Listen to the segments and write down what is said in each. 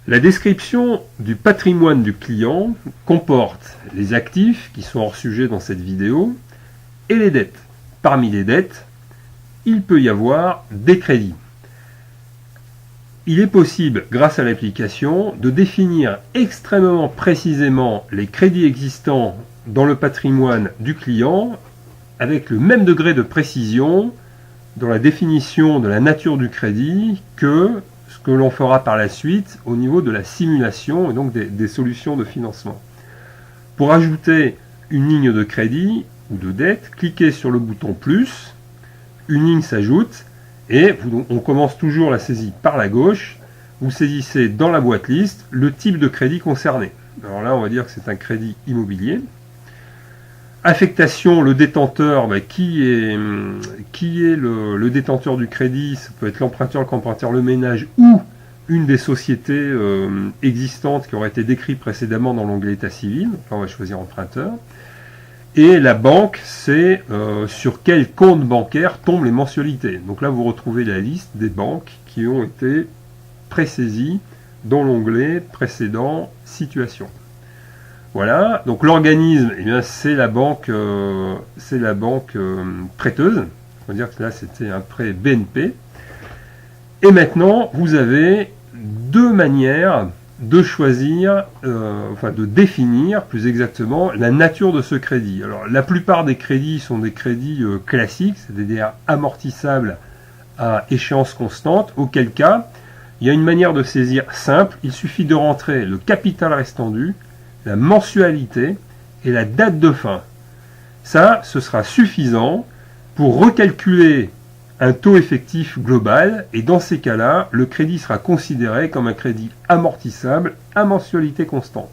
La description du patrimoine du client comporte les actifs qui sont hors sujet dans cette vidéo et les dettes. Parmi les dettes, il peut y avoir des crédits. Il est possible, grâce à l'application, de définir extrêmement précisément les crédits existants dans le patrimoine du client avec le même degré de précision dans la définition de la nature du crédit que ce que l'on fera par la suite au niveau de la simulation et donc des solutions de financement. Pour ajouter une ligne de crédit ou de dette, cliquez sur le bouton plus, une ligne s'ajoute et on commence toujours la saisie par la gauche. Vous saisissez dans la boîte liste le type de crédit concerné. Alors là, on va dire que c'est un crédit immobilier. Affectation, le détenteur, qui est le détenteur du crédit? Ça peut être l'emprunteur, le comprometteur, le ménage ou une des sociétés existantes qui auraient été décrites précédemment dans l'onglet État civil. Là, on va choisir emprunteur. Et la banque, c'est sur quel compte bancaire tombent les mensualités. Donc là, vous retrouvez la liste des banques qui ont été présaisies dans l'onglet précédent situation. Voilà, donc l'organisme, eh bien, c'est la banque prêteuse. On va dire que là, c'était un prêt BNP. Et maintenant, vous avez deux manières de choisir, de définir plus exactement la nature de ce crédit. Alors, la plupart des crédits sont des crédits classiques, c'est-à-dire amortissables à échéance constante, auquel cas, il y a une manière de saisir simple. Il suffit de rentrer le capital restant dû, la mensualité et la date de fin. Ça, ce sera suffisant pour recalculer un taux effectif global et dans ces cas-là, le crédit sera considéré comme un crédit amortissable à mensualité constante.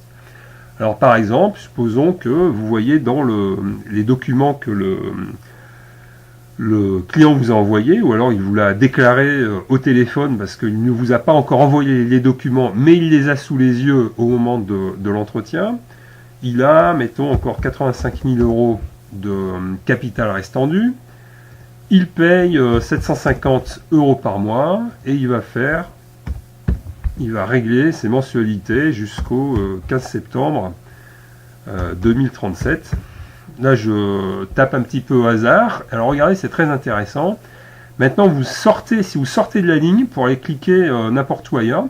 Alors par exemple, supposons que vous voyez dans les documents que le client vous a envoyé, ou alors il vous l'a déclaré au téléphone parce qu'il ne vous a pas encore envoyé les documents, mais il les a sous les yeux au moment de l'entretien. Il a, mettons, encore 85 000 € de capital restant dû. Il paye 750 € par mois et il va régler ses mensualités jusqu'au 15 septembre 2037. Là, je tape un petit peu au hasard. Alors, regardez, c'est très intéressant. Maintenant, si vous sortez de la ligne pour aller cliquer n'importe où ailleurs, vous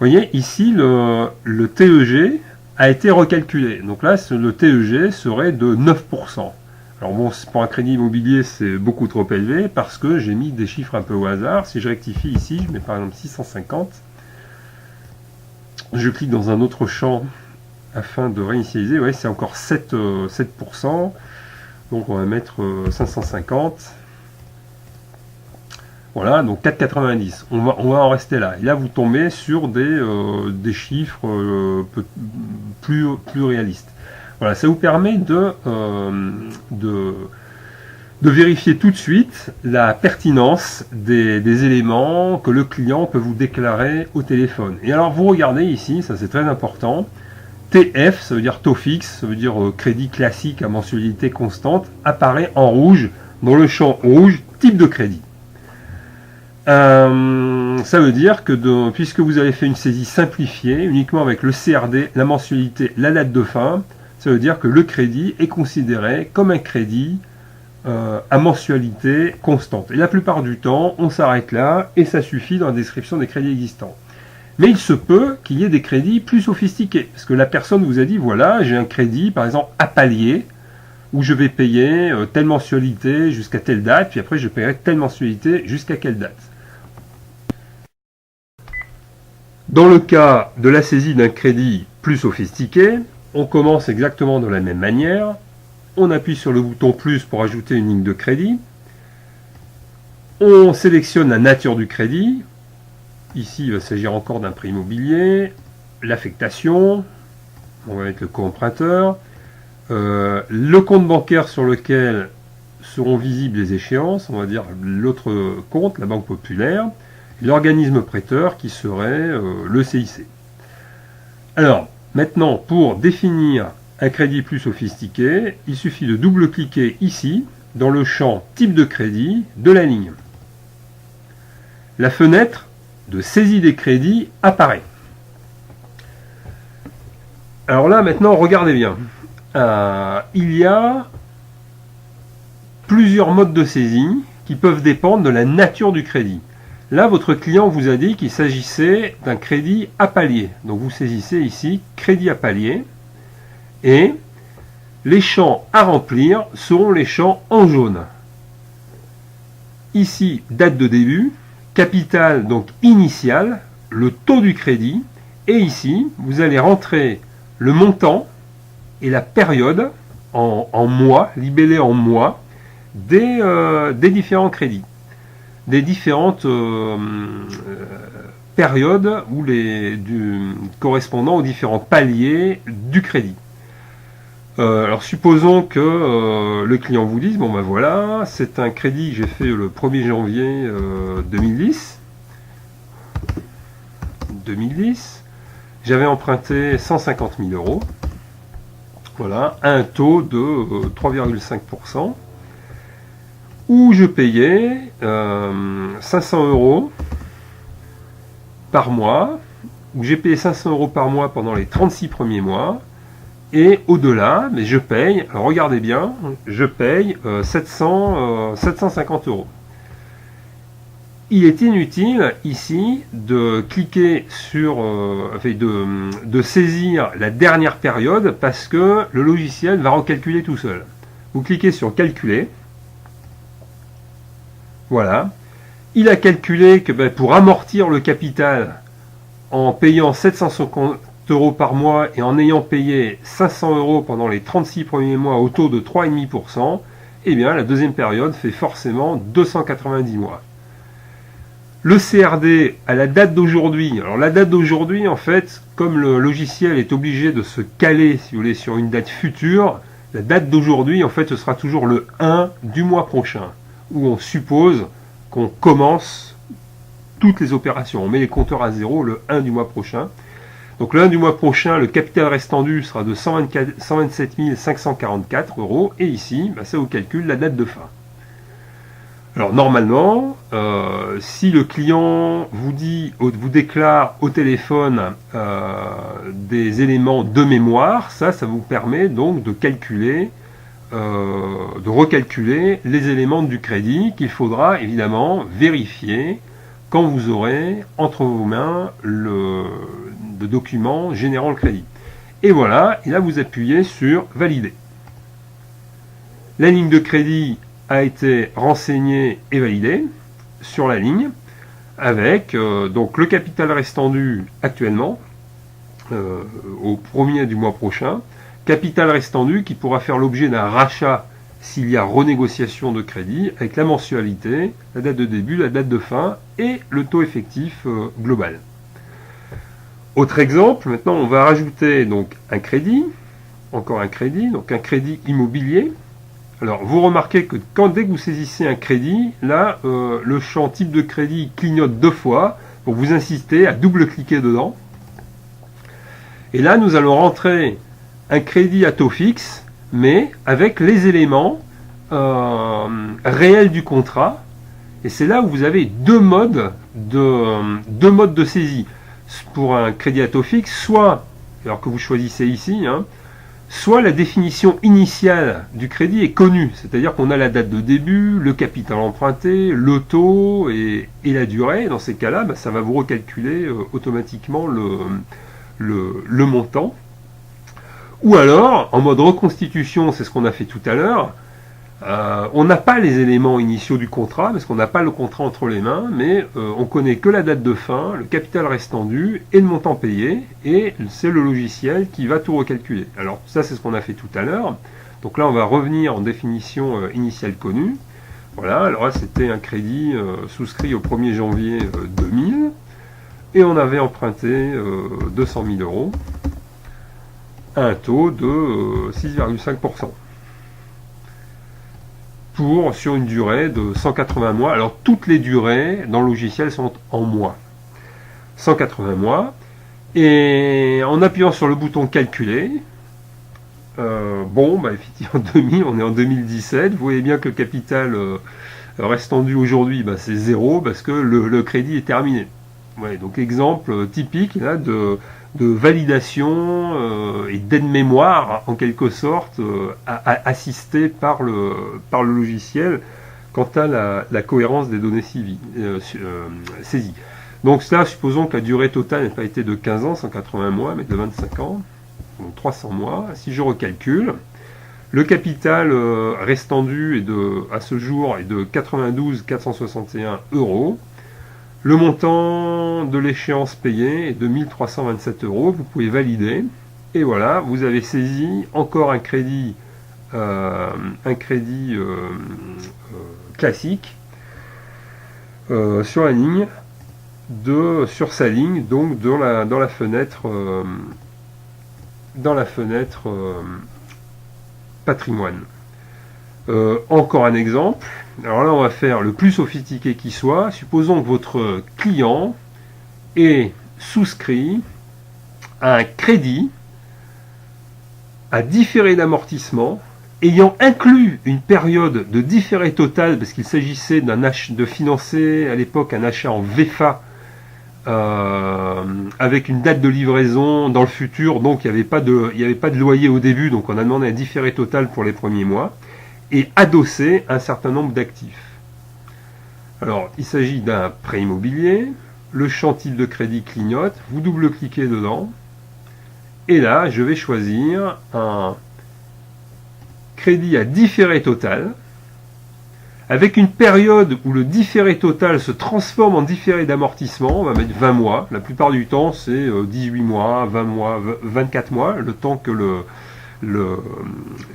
voyez, ici, le TEG a été recalculé. Donc là, le TEG serait de 9%. Alors bon, pour un crédit immobilier, c'est beaucoup trop élevé parce que j'ai mis des chiffres un peu au hasard. Si je rectifie ici, je mets par exemple 650. Je clique dans un autre champ afin de réinitialiser. Ouais, c'est encore 7%. Donc on va mettre 550. Voilà, donc 4,90. On va en rester là. Et là, vous tombez sur des chiffres plus réalistes. Voilà, ça vous permet de vérifier tout de suite la pertinence des éléments que le client peut vous déclarer au téléphone. Et alors, vous regardez ici, ça c'est très important, TF, ça veut dire taux fixe, ça veut dire crédit classique à mensualité constante, apparaît en rouge dans le champ rouge, type de crédit. Ça veut dire que puisque vous avez fait une saisie simplifiée, uniquement avec le CRD, la mensualité, la date de fin, ça veut dire que le crédit est considéré comme un crédit à mensualité constante. Et la plupart du temps, on s'arrête là et ça suffit dans la description des crédits existants. Mais il se peut qu'il y ait des crédits plus sophistiqués. Parce que la personne vous a dit, voilà, j'ai un crédit, par exemple, à palier, où je vais payer telle mensualité jusqu'à telle date, puis après je paierai telle mensualité jusqu'à quelle date. Dans le cas de la saisie d'un crédit plus sophistiqué, on commence exactement de la même manière. On appuie sur le bouton plus pour ajouter une ligne de crédit. On sélectionne la nature du crédit. Ici, il va s'agir encore d'un prêt immobilier. L'affectation. On va mettre le co-emprunteur. Le compte bancaire sur lequel seront visibles les échéances. On va dire l'autre compte, la Banque Populaire. L'organisme prêteur qui serait le CIC. Alors, maintenant, pour définir un crédit plus sophistiqué, il suffit de double-cliquer ici, dans le champ type de crédit de la ligne. La fenêtre de saisie des crédits apparaît. Alors là, maintenant, regardez bien. Il y a plusieurs modes de saisie qui peuvent dépendre de la nature du crédit. Là, votre client vous a dit qu'il s'agissait d'un crédit à palier. Donc vous saisissez ici crédit à palier et les champs à remplir seront les champs en jaune. Ici, date de début, capital donc initial, le taux du crédit et ici, vous allez rentrer le montant et la période en mois, libellé en mois, des différents crédits, des différentes périodes ou correspondant aux différents paliers du crédit. Alors supposons que le client vous dise, bon ben voilà, c'est un crédit que j'ai fait le 1er janvier 2010, j'avais emprunté 150 000 euros, voilà, à un taux de 3,5%, où je payais 500 euros par mois, où j'ai payé 500 euros par mois pendant les 36 premiers mois, et au-delà, mais je paye, alors regardez bien, je paye 750 euros. Il est inutile ici de cliquer sur, de saisir la dernière période parce que le logiciel va recalculer tout seul. Vous cliquez sur calculer. Voilà. Il a calculé que pour amortir le capital en payant 750 euros par mois et en ayant payé 500 euros pendant les 36 premiers mois au taux de 3,5%, eh bien la deuxième période fait forcément 290 mois. Le CRD à la date d'aujourd'hui, alors la date d'aujourd'hui en fait, comme le logiciel est obligé de se caler si vous voulez sur une date future, la date d'aujourd'hui en fait ce sera toujours le 1 du mois prochain, où on suppose qu'on commence toutes les opérations. On met les compteurs à zéro le 1 du mois prochain. Donc le 1 du mois prochain, le capital restant dû sera de 127 544 euros, et ici, ça vous calcule la date de fin. Alors normalement, si le client vous déclare au téléphone des éléments de mémoire, ça vous permet donc de calculer, de recalculer les éléments du crédit qu'il faudra évidemment vérifier quand vous aurez entre vos mains le document générant le crédit. Et voilà, et là vous appuyez sur valider. La ligne de crédit a été renseignée et validée sur la ligne avec donc le capital restant dû actuellement au 1er du mois prochain, capital restant dû qui pourra faire l'objet d'un rachat s'il y a renégociation de crédit avec la mensualité, la date de début, la date de fin et le taux effectif global. Autre exemple, maintenant on va rajouter donc un crédit, encore un crédit, donc un crédit immobilier. Alors vous remarquez que dès que vous saisissez un crédit, là le champ type de crédit clignote deux fois pour vous inciter à double-cliquer dedans. Et là nous allons rentrer un crédit à taux fixe, mais avec les éléments réels du contrat. Et c'est là où vous avez deux modes de saisie. Pour un crédit à taux fixe, soit, alors que vous choisissez ici, soit la définition initiale du crédit est connue, c'est-à-dire qu'on a la date de début, le capital emprunté, le taux et la durée. Dans ces cas-là, ça va vous recalculer automatiquement le montant. Ou alors, en mode reconstitution, c'est ce qu'on a fait tout à l'heure, on n'a pas les éléments initiaux du contrat, parce qu'on n'a pas le contrat entre les mains, mais on connaît que la date de fin, le capital restant dû et le montant payé, et c'est le logiciel qui va tout recalculer. Alors ça c'est ce qu'on a fait tout à l'heure. Donc là on va revenir en définition initiale connue. Voilà, alors là c'était un crédit souscrit au 1er janvier 2000, et on avait emprunté 200 000 euros à un taux de 6,5%. Sur une durée de 180 mois. Alors toutes les durées dans le logiciel sont en mois. 180 mois. Et en appuyant sur le bouton calculer, effectivement 2000, on est en 2017. Vous voyez bien que le capital restant dû aujourd'hui, c'est 0 parce que le crédit est terminé. Ouais, donc exemple typique là de validation et d'aide-mémoire en quelque sorte assistée par le logiciel quant à la cohérence des données saisies. Donc là, supposons que la durée totale n'a pas été de 15 ans, 180 mois, mais de 25 ans, donc 300 mois. Si je recalcule, le capital restant dû à ce jour est de 92 461 euros. Le montant de l'échéance payée est de 1327 euros. Vous pouvez valider. Et voilà, vous avez saisi encore un crédit classique sur la ligne sur sa ligne, donc dans la fenêtre patrimoine. Encore un exemple. Alors là, on va faire le plus sophistiqué qui soit. Supposons que votre client ait souscrit à un crédit à différé d'amortissement ayant inclus une période de différé total, parce qu'il s'agissait de financer à l'époque un achat en VFA avec une date de livraison dans le futur, donc il n'y avait pas de loyer au début, donc on a demandé un différé total pour les premiers mois, et adossé un certain nombre d'actifs. Alors, il s'agit d'un prêt immobilier, le champ type de crédit clignote, vous double-cliquez dedans, et là, je vais choisir un crédit à différé total, avec une période où le différé total se transforme en différé d'amortissement. On va mettre 20 mois. La plupart du temps, c'est 18 mois, 20 mois, 24 mois, le temps que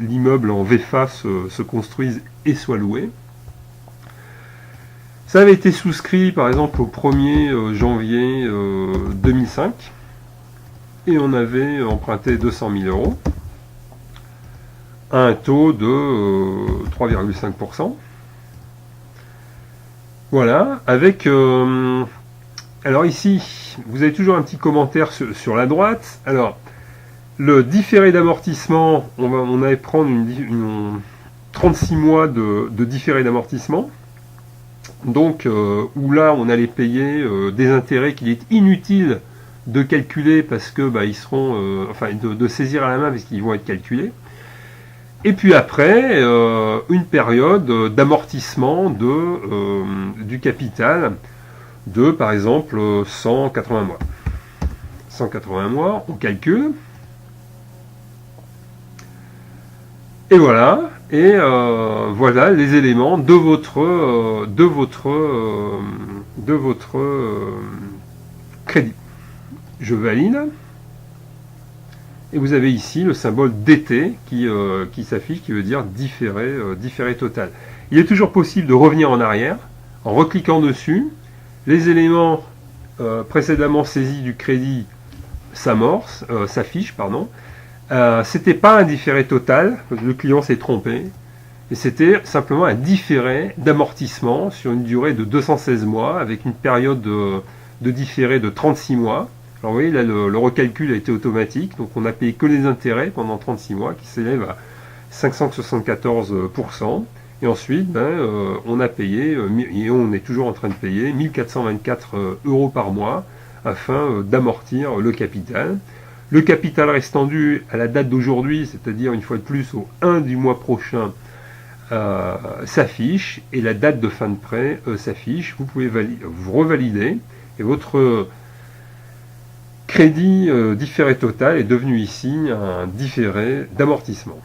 l'immeuble en VFA se construise et soit loué. Ça avait été souscrit, par exemple, au 1er janvier 2005. Et on avait emprunté 200 000 euros à un taux de 3,5%. Voilà, avec... alors ici, vous avez toujours un petit commentaire sur la droite. Alors, le différé d'amortissement, on allait prendre une 36 mois de différé d'amortissement. Donc, où là, on allait payer des intérêts qu'il est inutile de calculer parce que ils seront... de saisir à la main parce qu'ils vont être calculés. Et puis après, une période d'amortissement du capital de, par exemple, 180 mois. 180 mois, on calcule. Et voilà. Et voilà les éléments de votre crédit. Je valide. Et vous avez ici le symbole DT qui s'affiche, qui veut dire différé total. Il est toujours possible de revenir en arrière en recliquant dessus. Les éléments précédemment saisis du crédit s'affichent. C'était pas un différé total, le client s'est trompé. Et c'était simplement un différé d'amortissement sur une durée de 216 mois avec une période de différé de 36 mois. Alors vous voyez, là, le recalcul a été automatique, donc on a payé que les intérêts pendant 36 mois, qui s'élèvent à 574%. Et ensuite, on a payé, et on est toujours en train de payer, 1424 euros par mois, afin d'amortir le capital. Le capital restant dû à la date d'aujourd'hui, c'est-à-dire une fois de plus au 1 du mois prochain, s'affiche, et la date de fin de prêt s'affiche. Vous pouvez vous revalider, et votre crédit différé total est devenu ici un différé d'amortissement.